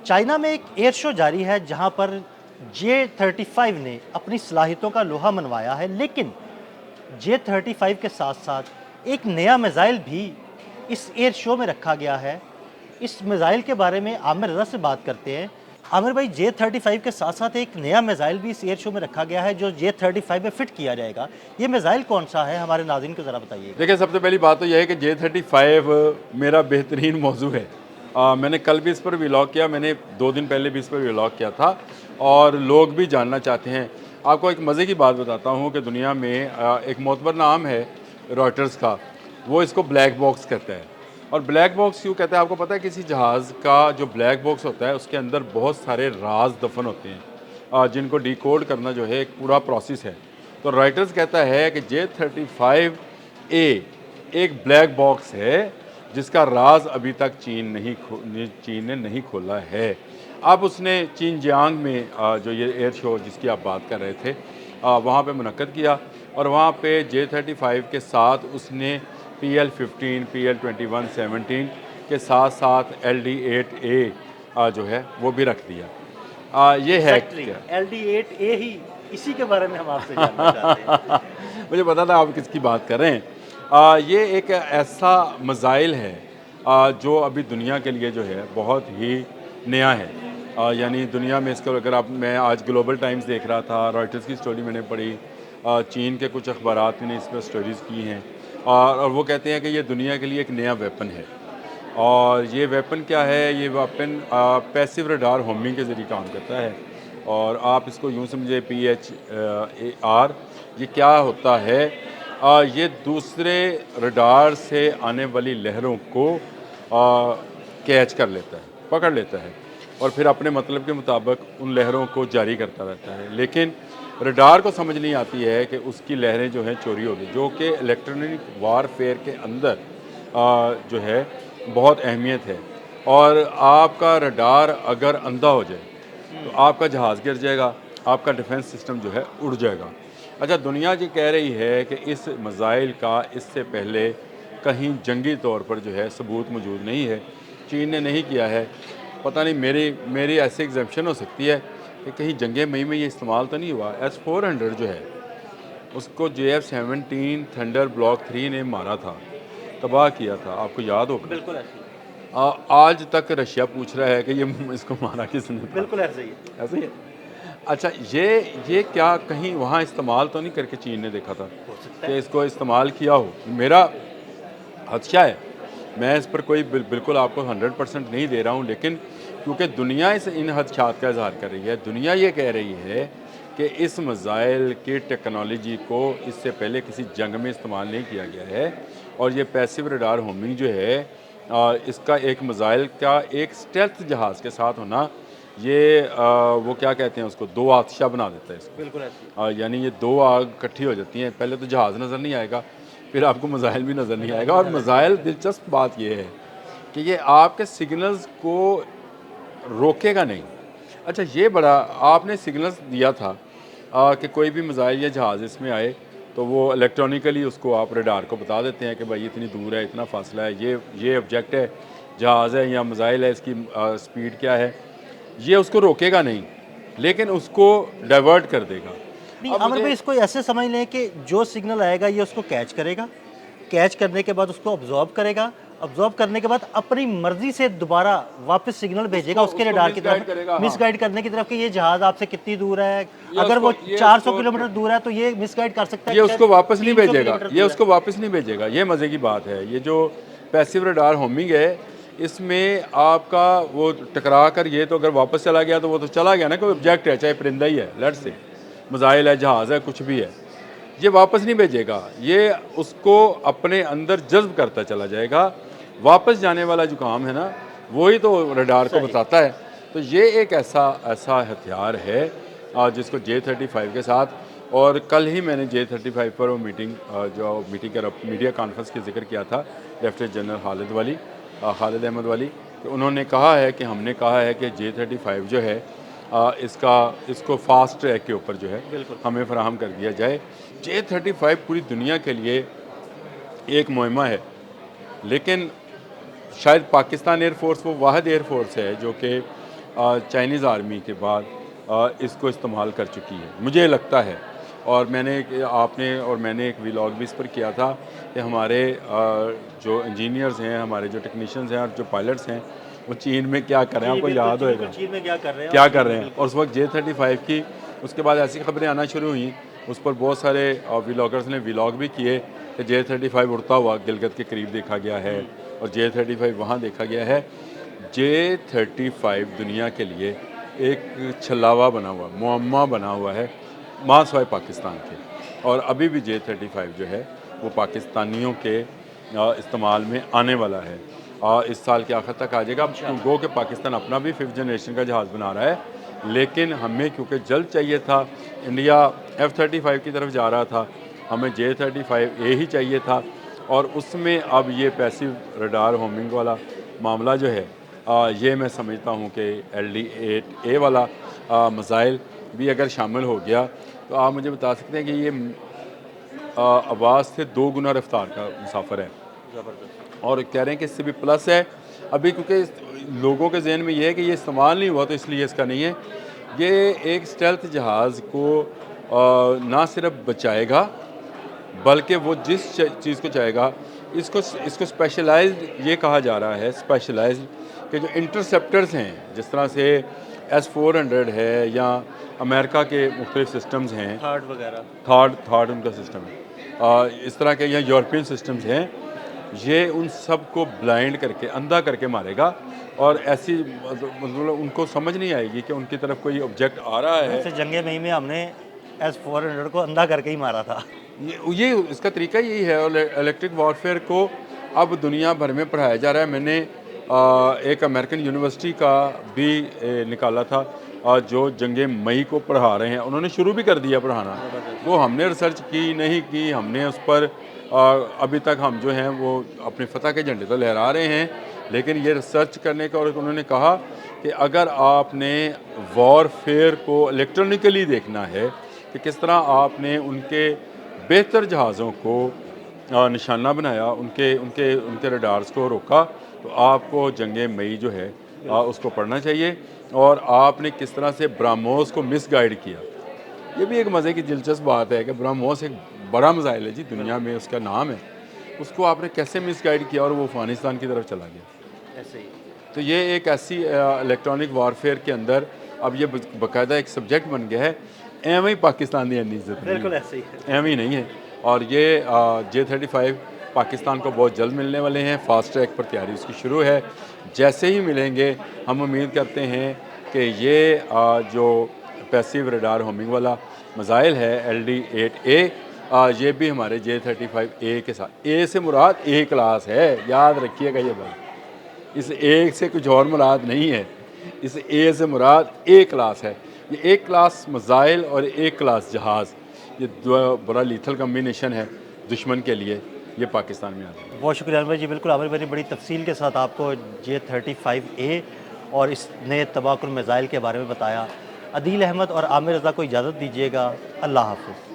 China में एक air show जारी है जहां पर J-35 ने अपनी सलाहियतों का लोहा मनवाया है, लेकिन J-35 के साथ-साथ एक नया मिसाइल भी इस एयर शो में रखा गया है। इस मिसाइल के बारे में आमिर रज़ा से बात करते हैं। आमिर भाई, J-35 के साथ-साथ एक नया मिसाइल भी इस एयर शो में रखा गया है जो J-35 में फिट किया जाएगा। ये मिसाइल कौन-सा है? हमारे नाज़रीन को ज़रा बताइए। देखिए, सबसे पहली बात तो यह है कि J-35 मेरा बेहतरीन मौजू है। मैंने कल भी इस पर व्लॉग किया, मैंने 2 दिन पहले भी इस पर व्लॉग किया था और लोग भी जानना चाहते हैं। आपको एक मज़े की बात बताता हूँ कि दुनिया में एक मोतबर नाम है रॉयटर्स का, वो इसको ब्लैक बॉक्स कहता है। और ब्लैक बॉक्स क्यों कहता है? आपको पता है किसी जहाज़ का जो ब्लैक बॉक्स होता है उसके अंदर बहुत सारे राज दफन होते हैं, जिनको डिकोड करना जो है एक पूरा प्रोसेस है। तो रॉयटर्स कहता है कि J-35A एक ब्लैक बॉक्स है जिसका राज अभी तक चीन ने नहीं खोला है। अब उसने चिनजियांग में जो ये एयर शो जिसकी आप बात कर रहे थे, वहाँ पे मुनक्कद किया और वहाँ पे J-35 के साथ उसने PL-15, PL-21-17 के साथ साथ LD-8A जो है वो भी रख दिया। ये है क्या? LD-8A ही इसी के बारे में हम आपसे जानना चाहते हैं। मुझे पता था आप किसकी बात कर रहे हैं। ये एक ऐसा मिसाइल है जो अभी दुनिया के लिए जो है बहुत ही नया है। यानी दुनिया में इसको अगर मैं आज ग्लोबल टाइम्स देख रहा था, रॉयटर्स की स्टोरी मैंने पढ़ी, चीन के कुछ अखबारात ने इस पर स्टोरीज़ की हैं और वो कहते हैं कि ये दुनिया के लिए एक नया वेपन है। और ये वेपन क्या है? ये वेपन पैसिव रडार होमिंग के ज़रिए काम करता है और आप इसको यूँ समझे PHAR। ये क्या होता है? ये दूसरे रडार से आने वाली लहरों को कैच कर लेता है, पकड़ लेता है और फिर अपने मतलब के मुताबिक उन लहरों को जारी करता रहता है। लेकिन रडार को समझ नहीं आती है कि उसकी लहरें जो हैं चोरी हो गई, जो कि इलेक्ट्रॉनिक वारफेयर के अंदर जो है बहुत अहमियत है। और आपका रडार अगर अंधा हो जाए तो आपका जहाज़ गिर जाएगा, आपका डिफेंस सिस्टम जो है उड़ जाएगा। अच्छा, दुनिया ये कह रही है कि इस मिसाइल का इससे पहले कहीं जंगी तौर पर जो है सबूत मौजूद नहीं है, चीन ने नहीं किया है। पता नहीं, मेरी ऐसी एग्जम्पशन हो सकती है कि कहीं जंग मई में ये इस्तेमाल तो नहीं हुआ। S-400 जो है उसको JF-17 थंडर ब्लॉक 3 ने मारा था, तबाह किया था, आपको याद होगा। बिल्कुल ऐसे ही आज तक रशिया पूछ रहा है कि ये इसको मारा किसने था। बिल्कुल ऐसे ही है। ऐसे ही है। अच्छा, ये क्या कहीं वहाँ इस्तेमाल तो नहीं करके चीन ने देखा था हो सकता कि है। इसको इस्तेमाल किया हो? मेरा खदशा है। मैं इस पर कोई बिल्कुल आपको 100% नहीं दे रहा हूँ, लेकिन क्योंकि दुनिया इन खदशात का इजहार कर रही है, दुनिया ये कह रही है कि इस मिसाइल की टेक्नोलॉजी को इससे पहले किसी जंग में इस्तेमाल नहीं किया गया है और ये पैसिव रडार होमिंग जो है इसका एक मिसाइल का एक स्टेल्थ जहाज़ के साथ होना, ये वो क्या कहते हैं उसको, दो आतिशा बना देता है इसको। बिल्कुल ऐसे ही। यानी ये दो आग इकट्ठी हो जाती हैं, पहले तो जहाज़ नज़र नहीं आएगा, फिर आपको मिसाइल भी नज़र नहीं आएगा। और मिसाइल, दिलचस्प बात यह है कि ये आपके सिग्नल्स को रोकेगा नहीं। अच्छा, ये बड़ा आपने सिग्नल्स दिया था कि कोई भी मिसाइल या जहाज़ इसमें आए तो वो इलेक्ट्रॉनिकली उसको आप रडार को बता देते हैं कि भाई इतनी दूर है, इतना फासला है, ये ऑब्जेक्ट है, जहाज़ है या मिसाइल है, इसकी स्पीड क्या है। ये उसको रोकेगा नहीं, लेकिन उसको डाइवर्ट कर देगा। नहीं, अब अमर मुझे भाई, इसको ऐसे समझ लें कि जो सिग्नल आएगा ये उसको कैच करेगा, कैच करने के बाद उसको ऑब्जॉर्व करेगा, ऑब्जॉर्व करने के बाद अपनी मर्जी से दोबारा वापस सिग्नल भेजेगा उसके रडार की मिसगाइड तरफ, करेगा। हाँ। मिसगाइड करने की तरफ कि ये जहाज आपसे कितनी दूर है। ये अगर वो उसको- ये 400 उसको- किलोमीटर दूर है तो ये मिसगाइड कर सकता है ये कि शायद उसको वापस नहीं 300 भेजेगा, किलोमीटर ये दूर उसको वापस नहीं भेजेगा। ये मज़े की बात है। ये जो पैसिव रडार होमिंग है, इसमें आपका वो टकरा कर ये तो अगर वापस चला गया तो वो तो चला गया ना, कोई ऑब्जेक्ट है, चाहे परिंदा ही है, लेट्स से मिसाइल है, जहाज़ है, कुछ भी है, ये वापस नहीं भेजेगा। ये उसको अपने अंदर जज्ब करता चला जाएगा। वापस जाने वाला जो काम है ना, वही तो रडार को सही। बताता है। तो ये एक ऐसा हथियार है जिसको J-35 के साथ, और कल ही मैंने J-35 पर वो मीटिंग का मीडिया कॉन्फ्रेंस की जिक्र किया था लेफ्टिनेंट जनरल खालिद अहमद वाली। तो उन्होंने कहा है कि हमने कहा है कि J-35 जो है इसको फास्ट ट्रैक के ऊपर जो है बिल्कुल। हमें फराहम कर दिया जाए। J-35 पूरी दुनिया के लिए एक मुहिमा है, लेकिन शायद पाकिस्तान एयरफोर्स वो वाहिद एयरफोर्स है जो कि चाइनीज़ आर्मी के बाद इसको इस्तेमाल कर चुकी है, मुझे लगता है। और मैंने एक व्लॉग भी इस पर किया था कि हमारे जो इंजीनियर्स हैं, हमारे जो टेक्नीशियंस हैं और जो पायलट्स हैं, वो चीन में क्या कर रहे हैं, आपको याद होगा चीन में क्या कर रहे हैं, क्या कर रहे हैं। और उस वक्त J-35 की उसके बाद ऐसी खबरें आना शुरू हुई, उस पर बहुत सारे व्लॉगर्स ने व्लॉग भी किए कि J-35 उड़ता हुआ गिलगित के करीब देखा गया है और J-35 वहाँ देखा गया है। J-35 दुनिया के लिए एक छलावा बना हुआ, मुअम्मा बना हुआ है मां सवाए पाकिस्तान के। और अभी भी J-35 जो है वो पाकिस्तानियों के इस्तेमाल में आने वाला है। इस साल के आखिर तक आ जाएगा। अब गो कि पाकिस्तान अपना भी 5th जनरेशन का जहाज़ बना रहा है, लेकिन हमें क्योंकि जल्द चाहिए था, इंडिया F-35 की तरफ जा रहा था, हमें J-35A ही चाहिए था। और उसमें अब ये पैसिव रडार होमिंग वाला मामला जो है, ये मैं समझता हूँ कि LD-8A वाला मिसाइल भी अगर शामिल हो गया तो आप मुझे बता सकते हैं कि ये आवाज़ से 2 गुना रफ्तार का मुसाफिर है। और कह रहे हैं कि इससे भी प्लस है अभी, क्योंकि लोगों के जहन में ये है कि ये इस्तेमाल नहीं हुआ तो इसलिए इसका नहीं है। ये एक स्टेल्थ जहाज़ को ना सिर्फ बचाएगा बल्कि वो जिस चीज़ को चाहेगा, इसको स्पेशलाइज्ड ये कहा जा रहा है, स्पेशलाइज्ड कि जो इंटरसेप्टर्स हैं, जिस तरह से S-400 है या अमेरिका के मुख्तलिफ सिस्टम्स हैं, थर्ड वगैरह, थर्ड उनका सिस्टम है, इस तरह के या यूरोपियन सिस्टम्स हैं, ये उन सब को ब्लाइंड करके, अंधा करके मारेगा। और ऐसी मतलब उनको समझ नहीं आएगी कि उनकी तरफ कोई ऑब्जेक्ट आ रहा है। जैसे जंगे मई में हमने S-400 को अंधा करके ही मारा था। ये इसका तरीका यही है। और इलेक्ट्रिक वॉरफेयर को अब दुनिया भर में पढ़ाया जा रहा है। मैंने एक अमेरिकन यूनिवर्सिटी का भी निकाला था, जो जंगे मई को पढ़ा रहे हैं, उन्होंने शुरू भी कर दिया पढ़ाना। वो हमने रिसर्च की नहीं की, हमने उस पर अभी तक हम जो हैं वो अपने फतह के झंडे तो लहरा रहे हैं, लेकिन ये रिसर्च करने का। और उन्होंने कहा कि अगर आपने वॉरफेयर को इलेक्ट्रॉनिकली देखना है कि किस तरह आपने उनके बेहतर जहाज़ों को निशाना बनाया, उनके उनके उनके रडार्स को रोका, तो आपको जंगे मई जो है उसको पढ़ना चाहिए। और आपने किस तरह से ब्रह्मोस को मिसगाइड किया, ये भी एक मज़े की दिलचस्प बात है कि ब्रह्मोस एक बड़ा मिसाइल है जी, दुनिया में उसका नाम है, उसको आपने कैसे मिसगाइड किया और वो अफ़गानिस्तान की तरफ चला गया। ऐसे ही तो ये एक ऐसी इलेक्ट्रॉनिक वारफेयर के अंदर अब ये बाकायदा एक सब्जेक्ट बन गया है। एम ही पाकिस्तान की इन्नी इज्जत बिल्कुल ऐसे ही है। एम ही नहीं है। और ये J-35 पाकिस्तान को बहुत जल्द मिलने वाले हैं। फास्ट ट्रैक पर तैयारी उसकी शुरू है। जैसे ही मिलेंगे हम उम्मीद करते हैं कि ये जो पैसिव रडार होमिंग वाला मिसाइल है LD-8A, ये भी हमारे J-35A के साथ, ए से मुराद A क्लास है, याद रखिएगा ये बात। इस A से कुछ और मुराद नहीं है, इस A से मुराद A क्लास है। ये A क्लास मिसाइल और A क्लास जहाज़, ये बड़ा लीथल कम्बिनेशन है दुश्मन के लिए, ये पाकिस्तान में आता है। बहुत शुक्रिया अनवर जी, बिल्कुल आमिर भाई ने बड़ी तफसील के साथ आपको J-35A और इस नए तबाहकुन मिसाइल के बारे में बताया। अदील अहमद और आमिर रज़ा को इजाज़त दीजिएगा। अल्लाह हाफ़िज़।